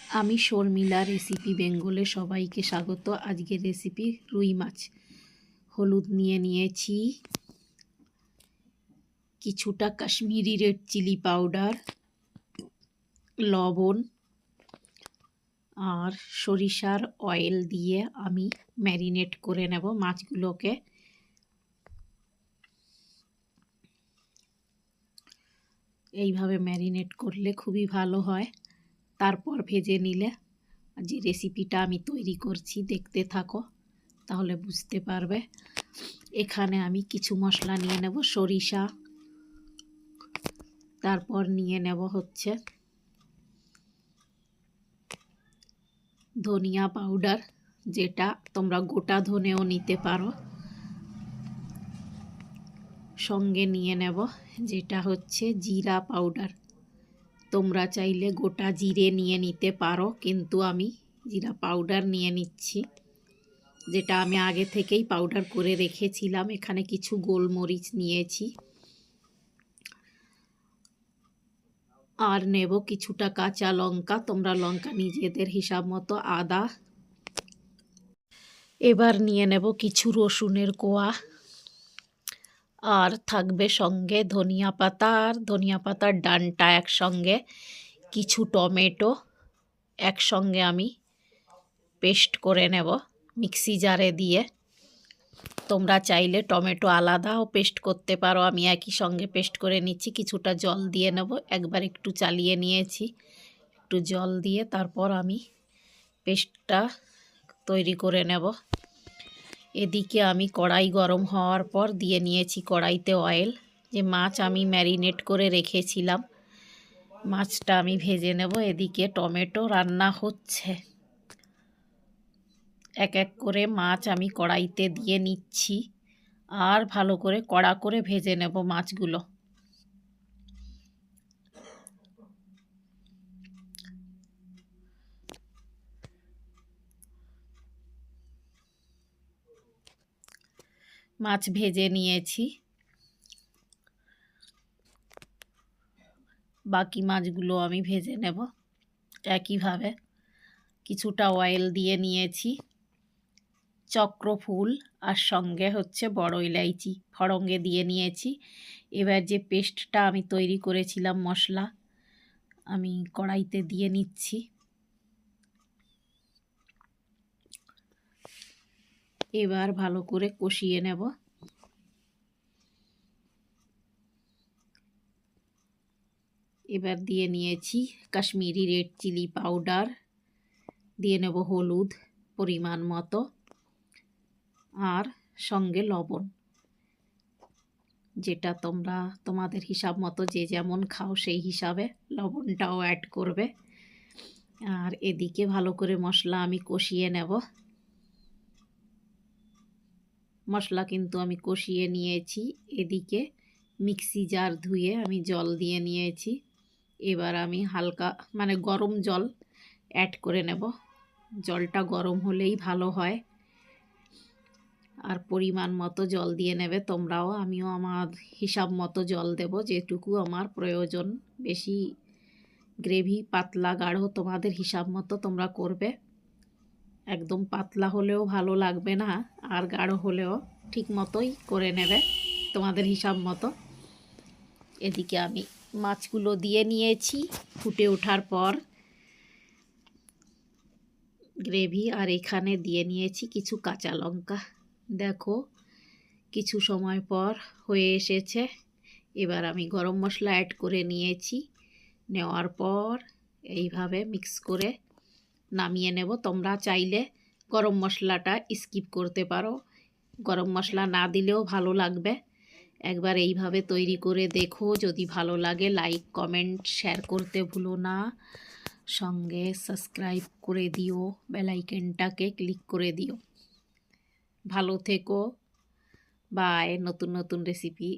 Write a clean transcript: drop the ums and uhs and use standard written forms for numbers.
আমি শর্মিলা রেসিপি বেঙ্গলে সবাইকে স্বাগত। আজকের রেসিপি রুই মাছ। হলুদ নিয়ে নিয়েছি, কিছুটা কাশ্মীরি রেড চিলি পাউডার, লবণ আর সরিষার অয়েল দিয়ে আমি ম্যারিনেট করে নেব মাছগুলোকে। এইভাবে ম্যারিনেট করলে খুবই ভালো হয়। তারপর ভেজে নিলে, যে রেসিপিটা আমি তৈরি করছি দেখতে থাকো, তাহলে বুঝতে পারবে। এখানে আমি কিছু মশলা নিয়ে নেব, সরিষা, তারপর নিয়ে নেব হচ্ছে ধনিয়া পাউডার, যেটা তোমরা গোটা ধনেও নিতে পারো। সঙ্গে নিয়ে নেব যেটা হচ্ছে জিরা পাউডার। তোমরা চাইলে গোটা জিরে নিয়ে নিতে পারো, কিন্তু আমি জিরা পাউডার নিয়ে নিচ্ছি, যেটা আমি আগে থেকেই পাউডার করে রেখেছিলাম। এখানে কিছু গোলমরিচ নিয়েছি, আর নেব কিছুটা কাঁচা লঙ্কা, তোমরা লঙ্কা নিজেদের হিসাব মতো, আদা। এবার নিয়ে নেব কিছু রসুনের কোয়া, আর থাকবে সঙ্গে ধনিয়া পাতা আর ধনিয়া পাতার ডাঁটা একসঙ্গে, কিছু টমেটো একসঙ্গে আমি পেস্ট করে নেব মিক্সি জারে দিয়ে। তোমরা চাইলে টমেটো আলাদাও পেস্ট করতে পারো, আমি একই সঙ্গে পেস্ট করে নিচ্ছি। কিছুটা জল দিয়ে নেব, একবার একটু চালিয়ে নিয়েছি, একটু জল দিয়ে তারপর আমি পেস্টটা তৈরি করে নেব। এদিকে আমি কড়াই গরম হওয়ার পর দিয়ে নিয়েছি কড়াইতে অয়েল। যে মাছ আমি ম্যারিনেট করে রেখেছিলাম, মাছটা আমি ভেজে নেব। এদিকে টমেটো রান্না হচ্ছে, এক এক করে মাছ আমি কড়াইতে দিয়ে নিচ্ছি, আর ভালো করে কড়া করে ভেজে নেব মাছগুলো। মাছ ভেজে নিয়েছি, বাকি মাছগুলো আমি ভেজে নেব একইভাবে। কিছুটা অয়েল দিয়ে নিয়েছি, চক্রফুল আর সঙ্গে হচ্ছে বড় ইলাইচি ফড়ঙ্গে দিয়ে নিয়েছি। এবার যে পেস্টটা আমি তৈরি করেছিলাম মশলা, আমি কড়াইতে দিয়ে নিচ্ছি। এবার ভালো করে কষিয়ে নেব। এবার দিয়ে নিয়েছি কাশ্মীরি রেড চিলি পাউডার, দিয়ে নেব হলুদ পরিমাণ মতো, আর সঙ্গে লবণ, যেটা তোমরা তোমাদের হিসাব মতো যে যেমন খাও সেই হিসাবে লবণটাও অ্যাড করবে। আর এদিকে ভালো করে মশলা আমি কষিয়ে নেব। মশলা কিন্তু আমি কষিয়ে নিয়েছি। এদিকে মিক্সি জার ধুয়ে আমি জল দিয়ে নিয়েছি। এবার আমি হালকা গরম জল অ্যাড করে নেব। জলটা গরম হলেই ভালো হয়, আর পরিমাণ মতো জল দিয়ে নেবে তোমরাও। আমিও আমার হিসাব মতো জল দেব, যেটুকু আমার প্রয়োজন। বেশি গ্রেভি পাতলা গাঢ় তোমাদের হিসাব মতো তোমরা করবে। একদম পাতলা হলেও ভালো লাগবে না, আর গাঢ় হলেও ঠিক মতোই করে নেবে তোমাদের হিসাব মতো। এদিকে আমি মাছগুলো দিয়ে নিয়েছি ফুটে ওঠার পর গ্রেভি, আর এখানে দিয়ে নিয়েছি কিছু কাঁচা লঙ্কা। দেখো কিছু সময় পর হয়ে এসেছে। এবার আমি গরম মশলা অ্যাড করে নিয়েছি। নেওয়ার পর এইভাবে মিক্স করে নামিয়ে নেব। তোমরা চাইলে গরম মশলাটা স্কিপ করতে পারো, গরম মশলা না দিলেও ভালো লাগবে। একবার এইভাবে তৈরি করে দেখো, যদি ভালো লাগে লাইক কমেন্ট শেয়ার করতে ভুলো না। সঙ্গে সাবস্ক্রাইব করে দিও, বেল আইকনটাকে ক্লিক করে দিও। ভালো থেকো, বাই। নতুন নতুন রেসিপি